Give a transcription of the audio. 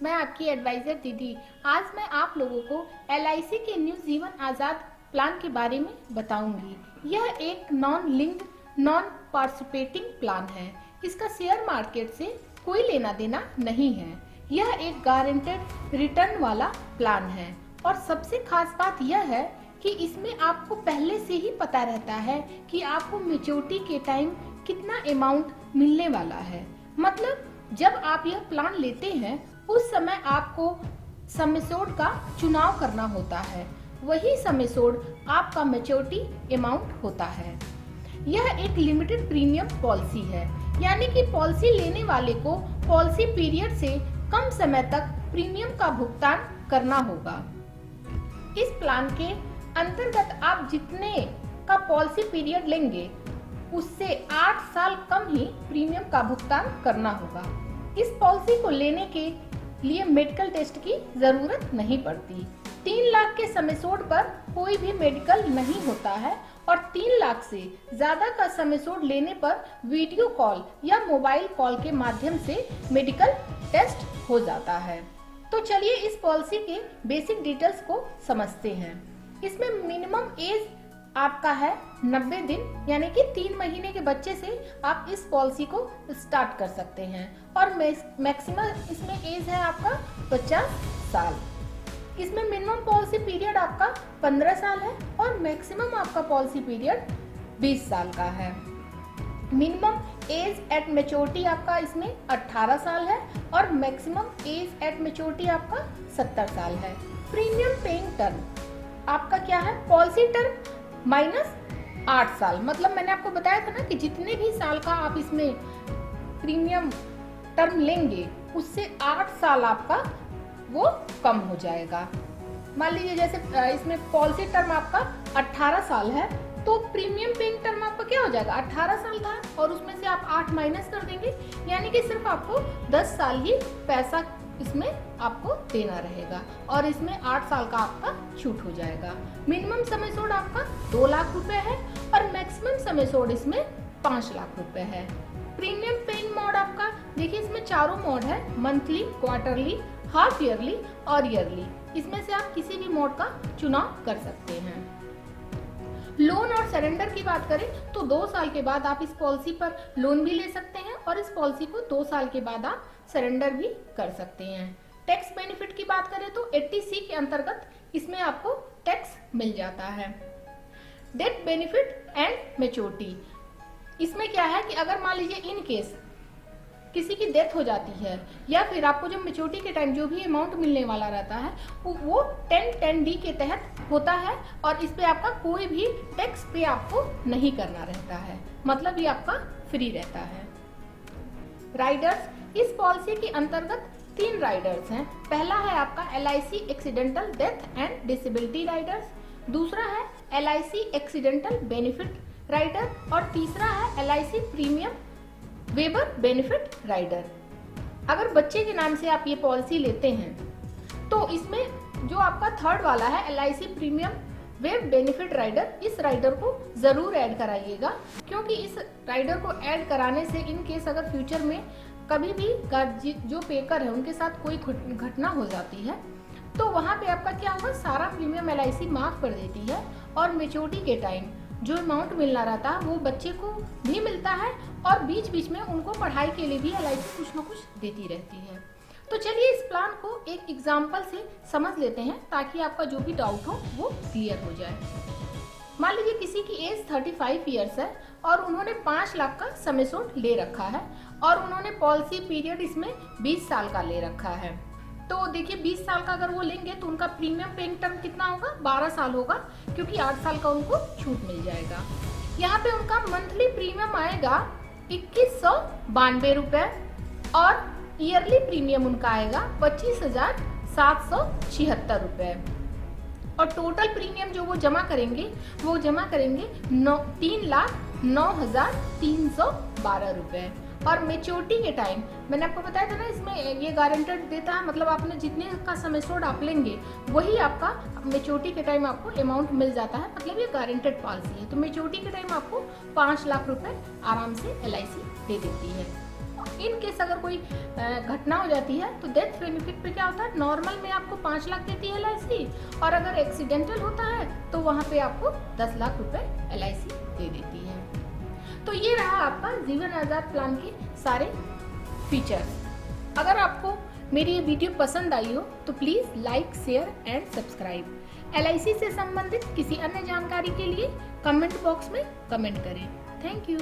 मैं आपकी एडवाइजर दीदी। आज मैं आप लोगों को LIC के न्यू जीवन आज़ाद प्लान के बारे में बताऊंगी। यह एक non linked non participating plan है। इसका शेयर मार्केट से कोई लेना देना नहीं है। यह एक गारंटेड रिटर्न वाला प्लान है और सबसे खास बात यह है कि इसमें आपको पहले से ही पता रहता है कि आपको मैच्योरिटी के टाइम कितना अमाउंट मिलने वाला है। मतलब जब आप यह प्लान लेते हैं उस समय आपको सम एश्योर्ड का चुनाव करना होता है, वही सम एश्योर्ड आपका मैच्योरिटी अमाउंट होता है। यह एक लिमिटेड प्रीमियम पॉलिसी है, यानी कि पॉलिसी लेने वाले को पॉलिसी पीरियड से कम समय तक प्रीमियम का भुगतान करना होगा। इस प्लान के अंतर्गत आप जितने का पॉलिसी पीरियड लेंगे उससे 8 साल कम ही प्रीमियम का भुगतान करना होगा। इस पॉलिसी को लेने के लिए मेडिकल टेस्ट की जरूरत नहीं पड़ती। 3 लाख के सम एश्योर्ड पर कोई भी मेडिकल नहीं होता है और 3 लाख से ज्यादा का सम एश्योर्ड लेने पर वीडियो कॉल या मोबाइल कॉल के माध्यम से मेडिकल टेस्ट हो जाता है। तो चलिए इस पॉलिसी के बेसिक डिटेल्स को समझते हैं। इसमें मिनिमम एज आपका है 90 दिन, यानी कि 3 महीने के बच्चे से आप इस पॉलिसी को स्टार्ट कर सकते हैं और मैक्सिमम इसमें एज है आपका 50 साल। इसमें मिनिमम पॉलिसी पीरियड आपका 15 साल है और मैक्सिमम आपका पॉलिसी पीरियड 20 साल का है। मिनिमम एज एट मैच्योरिटी आपका इसमें 18 साल है और मैक्सिमम एज एट मैच्योरिटी आपका 70 साल है। प्रीमियम पेइंग टर्म आपका क्या है? पॉलिसी टर्म माइनस 8 साल। मतलब मैंने आपको बताया था ना कि जितने भी साल का आप इसमें प्रीमियम टर्म लेंगे उससे 8 साल आपका वो कम हो जाएगा। मान लीजिए जैसे इसमें पॉलिसी टर्म आपका 18 साल है तो प्रीमियम पेइंग टर्म आपका क्या हो जाएगा? 18 साल था और उसमें से आप 8 माइनस कर देंगे, यानी कि सिर्फ आपको 10 साल ही पैसा इसमें आपको देना रहेगा और इसमें 8 साल का आपका छूट हो जाएगा। मिनिमम सम एश्योर्ड आपका 2 लाख रुपए है और मैक्सिमम सम एश्योर्ड इसमें 5 लाख रुपए है। प्रीमियम पेइंग मोड आपका देखिए इसमें चारों मोड है, मंथली, क्वार्टरली, हाफ ईयरली और ईयरली। इसमें से आप किसी भी मोड का चुनाव कर सकते हैं। लोन और सरेंडर की बात करें तो 2 साल के बाद आप इस पॉलिसी पर लोन भी ले सकते हैं और इस पॉलिसी को 2 साल के बाद आप सरेंडर भी कर सकते हैं। टैक्स बेनिफिट की बात करें तो 80C के अंतर्गत इसमें आपको टैक्स मिल जाता है। डेथ बेनिफिट एंड मैच्योरिटी, इसमें क्या है कि अगर मान लीजिए इन केस किसी की डेथ हो जाती है या फिर आपको जो मैच्योरिटी के टाइम जो भी अमाउंट मिलने वाला रहता है वो 1010D के तहत होता है और इस पे आपका कोई भी टैक्स पे आपको नहीं करना रहता है, मतलब ये आपका फ्री रहता है। राइडर्स, इस पॉलिसी के अंतर्गत 3 राइडर्स हैं। पहला है आपका LIC accidental death and disability Riders, दूसरा है LIC एक्सीडेंटल बेनिफिट राइडर और तीसरा है LIC premium waiver benefit rider. अगर बच्चे के नाम से आप ये पॉलिसी लेते हैं तो इसमें जो आपका थर्ड वाला है LIC premium waiver benefit rider, इस राइडर को जरूर ऐड कराइएगा, क्योंकि इस राइडर को ऐड कराने से इन केस अगर फ्यूचर में कभी भी जो पेकर है उनके साथ कोई घटना हो जाती है तो वहाँ पे आपका क्या होगा, सारा प्रीमियम LIC माफ कर देती है और मैच्योरिटी के टाइम जो अमाउंट मिलना रहता है वो बच्चे को भी मिलता है और बीच बीच में उनको पढ़ाई के लिए भी LIC कुछ ना कुछ देती रहती है। तो चलिए इस प्लान को एक एग्जाम्पल से समझ लेते हैं ताकि आपका जो भी डाउट हो वो क्लियर हो जाए। मान लीजिए किसी की एज 35 ईयर्स है और उन्होंने 5 लाख का सम एश्योर्ड ले रखा है और उन्होंने पॉलिसी पीरियड इसमें 20 साल का ले रखा है। तो देखिए 20 साल का अगर वो लेंगे तो उनका प्रीमियम पेइंग टर्म कितना होगा? 12 साल होगा, क्योंकि 8 साल का उनको छूट मिल जाएगा। यहाँ पे उनका मंथली प्रीमियम आएगा 2192 रुपए और ईयरली प्रीमियम उनका आएगा 25,776 रुपए और टोटल प्रीमियम जो वो जमा करेंगे 3,09,312 रुपए। और मैच्योरिटी के टाइम मैंने आपको बताया था ना, इसमें ये गारंटेड देता है, मतलब आपने जितने का सम एश्योर्ड आप लेंगे वही आपका मैच्योरिटी के टाइम आपको अमाउंट मिल जाता है, मतलब ये गारंटेड पॉलिसी है। तो मैच्योरिटी के टाइम आपको 5 लाख रुपए आराम से LIC दे देती है। इन केस अगर कोई घटना हो जाती है तो डेथ बेनिफिट पे क्या होता है, नॉर्मल में आपको 5 लाख देती है LIC, और अगर एक्सीडेंटल होता है तो वहाँ पे आपको 10 लाख रुपए LIC दे देती है। तो ये रहा आपका जीवन आजाद प्लान के सारे फीचर्स। अगर आपको मेरी ये वीडियो पसंद आई हो तो please like, share and subscribe. LIC से संबंधित किसी अन्य जानकारी के लिए कमेंट बॉक्स में कमेंट करें। Thank you.